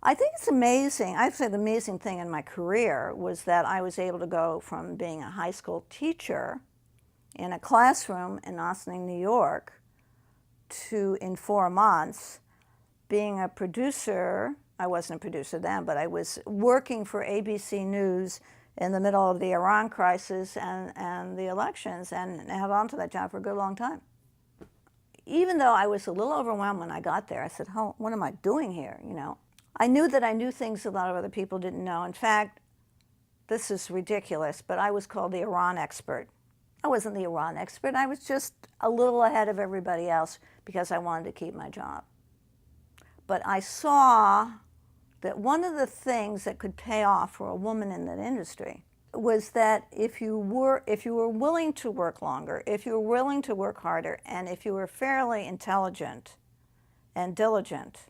I think it's amazing. I'd say the amazing thing in my career was that I was able to go from being a high school teacher in a classroom in Austin, New York, to, in 4 months, being a producer. I wasn't a producer then, but I was working for ABC News in the middle of the Iran crisis and the elections, and held on to that job for a good long time. Even though I was a little overwhelmed when I got there, I said, oh, what am I doing here, you know? I knew that I knew things a lot of other people didn't know. In fact, this is ridiculous, but I was called the Iran expert. I wasn't the Iran expert. I was just a little ahead of everybody else because I wanted to keep my job. But I saw that one of the things that could pay off for a woman in that industry was that if you were willing to work longer, if you were willing to work harder, and if you were fairly intelligent and diligent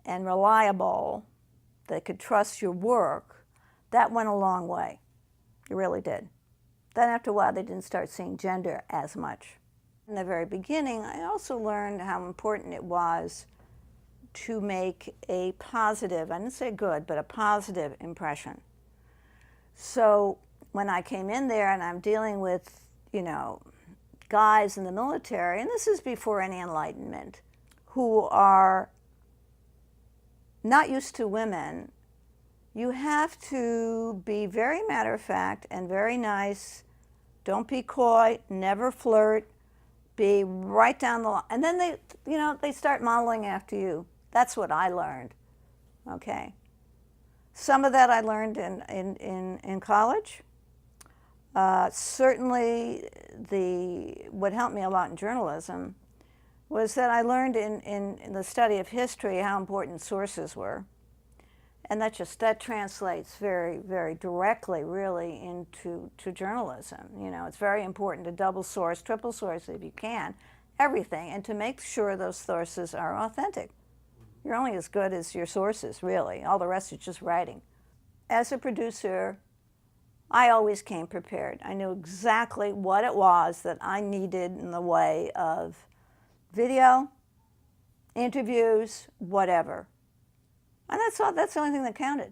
and reliable, that could trust your work, that went a long way. It really did. Then after a while, they didn't start seeing gender as much. In the very beginning, I also learned how important it was to make a positive, I didn't say good, but a positive impression. So when I came in there and I'm dealing with, you know, guys in the military, and this is before any enlightenment, who are not used to women, you have to be very matter of fact and very nice. Don't be coy, never flirt, be right down the line. And then they, you know, they start modeling after you. That's what I learned, okay? Some of that I learned in college. Certainly what helped me a lot in journalism was that I learned in the study of history how important sources were. And that translates very, very directly, really, into journalism. You know, it's very important to double source, triple source if you can, everything, and to make sure those sources are authentic. You're only as good as your sources, really. All the rest is just writing. As a producer, I always came prepared. I knew exactly what it was that I needed in the way of video, interviews, whatever. And that's the only thing that counted.